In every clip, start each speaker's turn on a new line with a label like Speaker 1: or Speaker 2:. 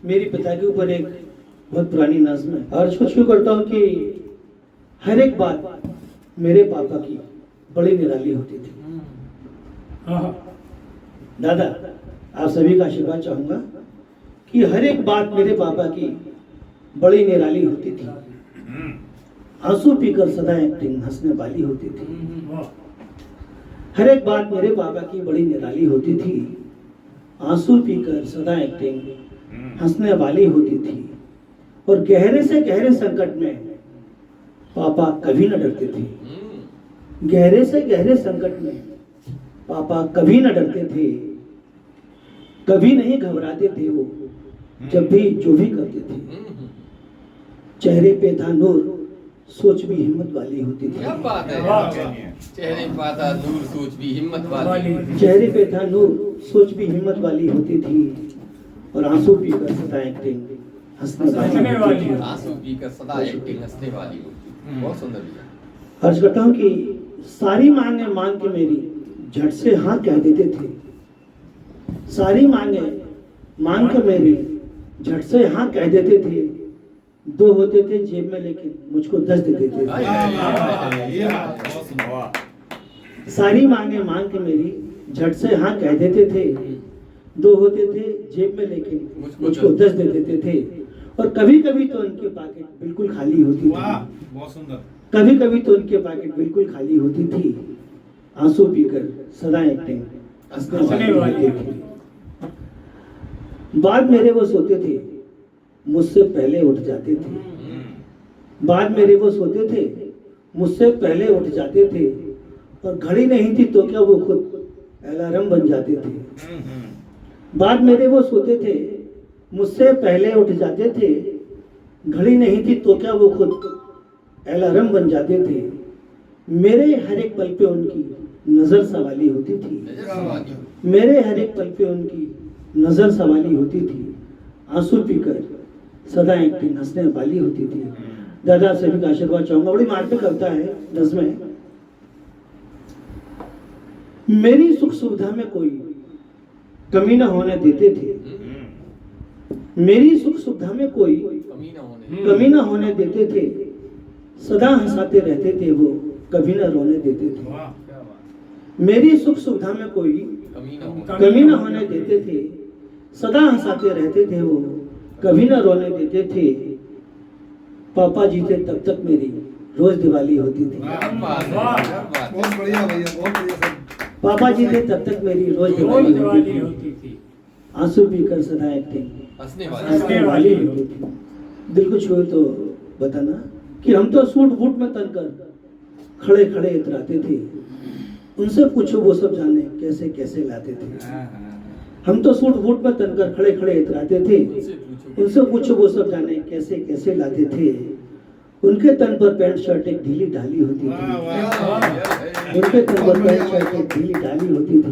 Speaker 1: मेरे पिता के ऊपर एक बहुत पुरानी नज्म है और इसको शुरू करता हूँ कि हर एक बात मेरे पापा की बड़ी निराली होती थी। दादा, आप सभी का आशीर्वाद चाहूंगा कि हर एक बात मेरे पापा की बड़ी निराली होती थी। आंसू पीकर सदा एक्टिंग हंसने वाली होती थी। हर एक बात मेरे पापा की बड़ी निराली होती थी। आंसू पीकर सदा एक्टिंग हंसने वाली होती थी। और गहरे से गहरे संकट में पापा कभी न डरते थे। गहरे से गहरे संकट में पापा कभी न डरते थे। कभी नहीं घबराते थे वो जब भी जो भी करते थे। चेहरे पे था नूर, सोच भी हिम्मत वाली होती थी।
Speaker 2: क्या बात है, चेहरे पे था नूर, सोच भी हिम्मत वाली।
Speaker 1: चेहरे पे था नूर, सोच भी हिम्मत वाली होती थी। और आंसू पीकर सदा एक्टिंग हंसने वाली।
Speaker 2: आंसू पीकर सदा एक्टिंग हंसने वाली होती। बहुत सुंदर लिखा।
Speaker 1: अर्ज करता हूँ कि सारी मांगे मांग के मेरी झट से हाँ कह देते थे। सारी मांगे मांग के मेरी झट से हाँ कह देते थे। दो होते थे जेब में लेकिन मुझको 10 देते थे। सारी मांगे मांग के मेरी झट से हाँ कह देते थे। दो होते थे जेब में लेकिन मुझको 10 दे देते थे। और कभी कभी तो उनके पॉकेट बिल्कुल खाली होती थी।
Speaker 3: बहुत सुंदर।
Speaker 1: कभी कभी तो उनके पॉकेट बिल्कुल खाली होती थी। आंसू पीकर सदा एक्टिंग हंसने वाली थी। बाद मेरे वो सोते थे, मुझसे पहले उठ जाते थे। बाद मेरे वो सोते थे, मुझसे पहले उठ जाते थे। और घड़ी नहीं थी तो क्या वो खुद अलार्म बन जाते थे। बाद मेरे वो सोते थे, मुझसे पहले उठ जाते थे। घड़ी नहीं थी तो क्या वो खुद अलार्म बन जाते थे। मेरे हर एक पल पे उनकी नजर सवाली होती थी। मेरे हर एक पल पे उनकी नजर सवाली होती थी। आंसू पीकर सदा एक्टिंग हंसने वाली होती थी। दादा सभी का आशीर्वाद चाहूंगा। बड़ी मार्मिक कविता है नज्म है। मेरी सुख सुविधा में कोई कमी न होने देते थे। मेरी सुख सुविधा में कोई कमी न होने देते थे। सदा हंसाते रहते थे वो, कभी न रोने देते थे। मेरी सुख सुविधा में कोई कमी न होने देते थे। सदा हंसाते रहते थे वो, कभी न रोने देते थे। पापा जी थे तब तक मेरी रोज दिवाली होती थी।
Speaker 3: बहुत बढ़िया भैया, बहुत बढ़िया।
Speaker 1: पापा जी थे तब तक मेरी रोज दिवाली होती थी। आंसू पीकर सदा एक्टिंग हंसने वाली होती थी। दिल को छुए तो बताना कि हम तो सूट बूट में तनकर खड़े खड़े इतराते थे। उनसे पूछो वो सब जाने कैसे कैसे लाते थे। हम तो सूट बूट में तनकर खड़े खड़े इतराते थे। उनसे पूछो वो सब जाने कैसे कैसे लाते थे। उनके तन पर पैंट शर्ट एक ढीली ढाली होती थी। उनके तन पर पैंट शर्ट एक ढीली ढाली होती थी।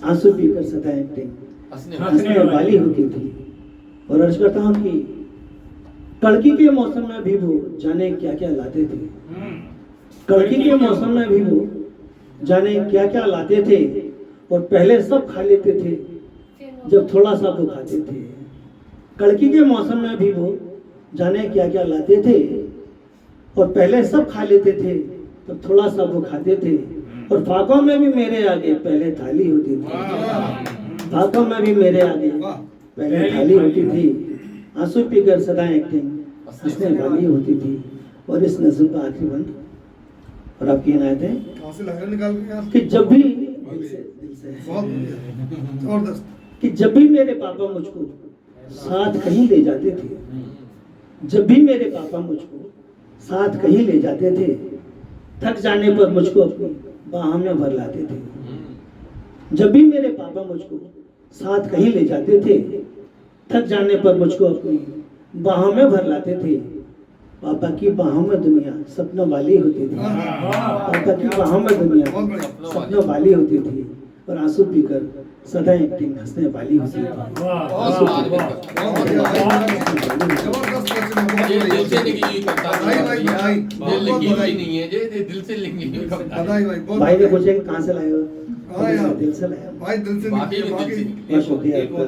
Speaker 1: आंसू पीकर सदा एक्टिंग हंसने वाली होती थी। और अर्ज करता हूँ कि कड़की के मौसम में भी वो जाने क्या क्या लाते थे। कड़की के मौसम में भी वो जाने क्या क्या लाते थे। और पहले सब खा लेते थे जब थोड़ा सा वो खाते थे। कड़की के मौसम में भी वो जाने क्या क्या लाते थे। और पहले सब खा लेते थे तब थोड़ा सा वो खाते थे। और फाकों में भी मेरे आगे पहले थाली होती थी। फाकों में भी मेरे आगे पहले थाली होती थी। आंसू पीकर सदा एक्टिंग हंसने वाली होती थी। और इस नज़्म का आखिरी बंद और आपकी इनायतें कि जब भी कि जब भी मेरे पापा मुझको साथ कहीं ले जाते थे। जब भी मेरे पापा मुझको साथ कहीं ले जाते थे। थक जाने पर मुझको अपनी बाहों में भर लाते थे। जब भी मेरे पापा मुझको साथ कहीं ले जाते थे। थक जाने पर मुझको अपनी बाहों में भर लाते थे। पापा की बाहों में दुनिया सपनों वाली होती थी। पापा की बाहों में दुनिया सपनों वाली होती थी। और आंसू पीकर सदा एक्टिंग हंसने वाली होती थी। भाई ने पूछा कि कहाँ से लाए हो? दिल से लाया।
Speaker 3: भाई दिल से।
Speaker 1: बहुत शुक्रिया आपका।